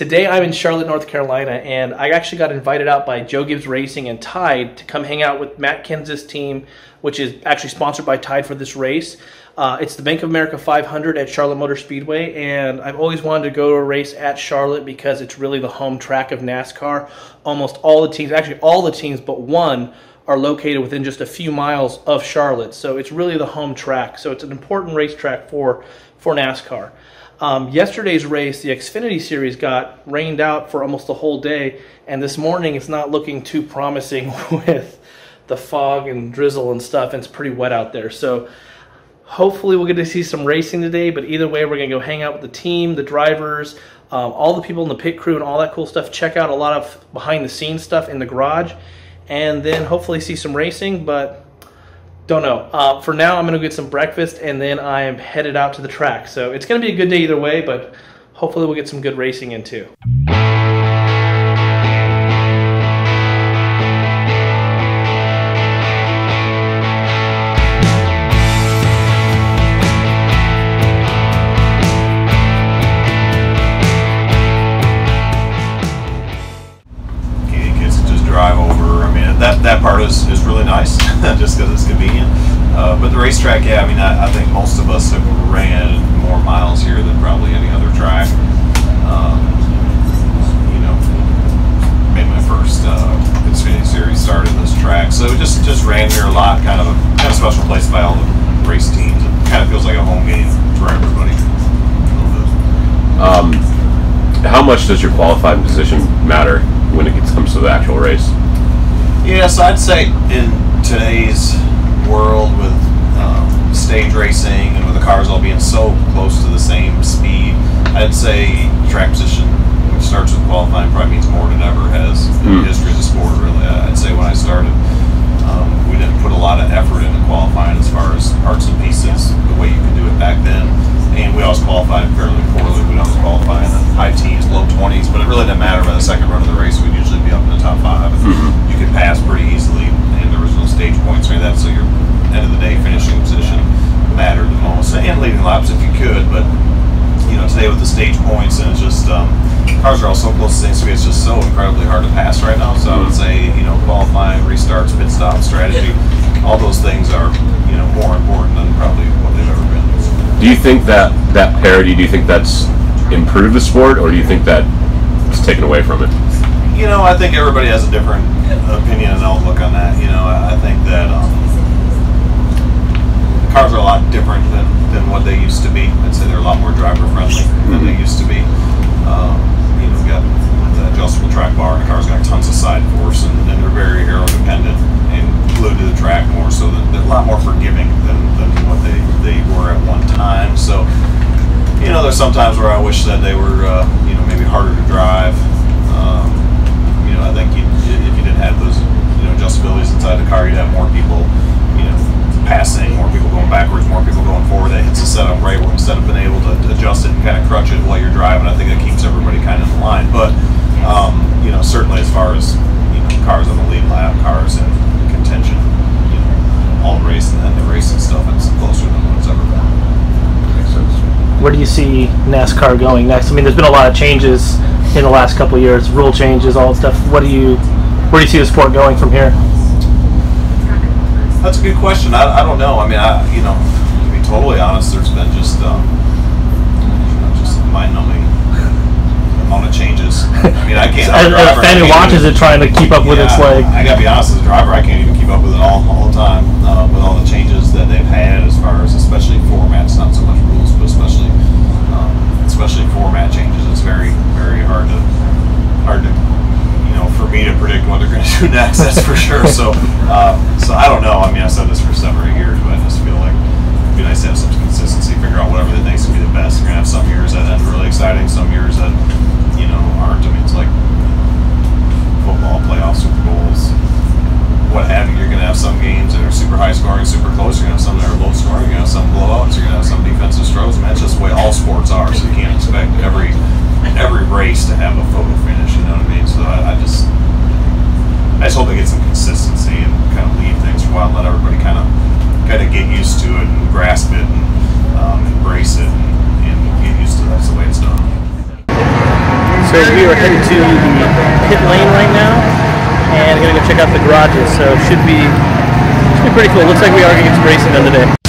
Today I'm in Charlotte, North Carolina, and I actually got invited out by Joe Gibbs Racing and Tide to come hang out with Matt Kenseth's team, which is actually sponsored by Tide for this race. It's the Bank of America 500 at Charlotte Motor Speedway, and I've always wanted to go to a race at Charlotte because it's really the home track of NASCAR. Almost all the teams, actually all the teams but one, are located within just a few miles of Charlotte, so it's really the home track. So it's an important racetrack for NASCAR. Yesterday's race, the Xfinity Series, got rained out for almost the whole day, and this morning it's not looking too promising with the fog and drizzle and stuff, and it's pretty wet out there. So hopefully we'll get to see some racing today, but either way we're going to go hang out with the team, the drivers, all the people in the pit crew and all that cool stuff, check out a lot of behind-the-scenes stuff in the garage, and then hopefully see some racing, but don't know. For now, I'm going to get some breakfast, and then I am headed out to the track. So it's going to be a good day either way, but hopefully we'll get some good racing in too. Drive over. I mean, that part is really nice, just because it's convenient. But the racetrack, yeah, I mean, I think most of us have ran more miles here than probably any other track. You know, made my first Xfinity Series start in this track, so just ran here a lot. Kind of a special place by all the race teams. It kind of feels like a home game for everybody. How much does your qualifying position matter when it comes to the actual race? Yeah, so I'd say in today's world with stage racing and with the cars all being so close to the same speed, I'd say track position, which starts with qualifying, probably means more than ever has in the history of the sport, really. I'd say when I started, we didn't put a lot of effort into qualifying as far as parts and pieces, the way you could do it back then. And we always qualified fairly poorly. We'd always qualify in the high teens, low 20s, but it really didn't matter. By the second run of the race, we'd usually be up in the top 5. You could pass pretty easily, and there was no stage points or any of that, so your end of the day finishing position mattered the most. And leading laps if you could, but you know, today with the stage points, and it's just cars are all so close to the same speed, it's just so incredibly hard to pass right now. So I would say, you know, qualifying, restarts, pit stop strategy, all those things are, you know, more important than probably what they've ever been. Do you think that parity, do you think that's improved the sport, or do you think that it's taken away from it? You know, I think everybody has a different opinion and outlook on that. You know, I think that cars are a lot different than what they used to be. I'd say they're a lot more driver friendly than they used to be. You know, we've got the adjustable track bar, and the car's got tons of side force, and they're very aero dependent and glued to the track more, so that they're a lot more forgiving than what they were at one time. So, you know, there's some times where I wish that they were, you know, maybe harder to drive. You know, I think if you didn't have those, you know, adjustabilities inside the car, you'd have more people, you know, passing, more people going backwards, more people going forward. That hits the setup right, where instead of being able to adjust it and kind of crutch it while you're driving, I think that keeps everybody kind of in line. But, you know, certainly as far as, you know, cars on the lead lap, cars in contention, you know, all race and then the racing stuff, it's closer than what it's ever been. Makes sense. Where do you see NASCAR going next? I mean, there's been a lot of changes in the last couple of years, rule changes, all that stuff. Where do you see the sport going from here? That's a good question. I don't know. I mean, you know, to be totally honest, there's been just you know, just mind-numbing amount of changes. I mean, I can't. As a fan who watches it, trying to keep up with its like. I gotta be honest, as a driver, I can't even keep up with it all the time. With all the changes that they've had, as far as especially formats, not so much rules, but especially format changes. It's very, very hard to, you know, for me to predict what they're going to do next. That's for sure. So I don't know. I mean, I've said this for several years, but I just feel like it'd be nice to have some consistency, figure out whatever they think is going to be the best. You're going to have some years that end really exciting, some years that, you know, aren't. I mean, it's like football, playoffs, Super Bowls, what have you. You're going to have some games that are super high scoring, super close. You're going to have some that are low scoring. You're going to have some blowouts. You're going to have some defensive struggles. Man, that's just the way all sports are. So you can't expect every race to have a photo finish. You know what I mean? So I just hope they get some consistency and kind of leave things for a while and let everybody kind of we are headed to the pit lane right now, and gonna go check out the garages. So should be pretty cool. Looks like we are gonna get some racing done today.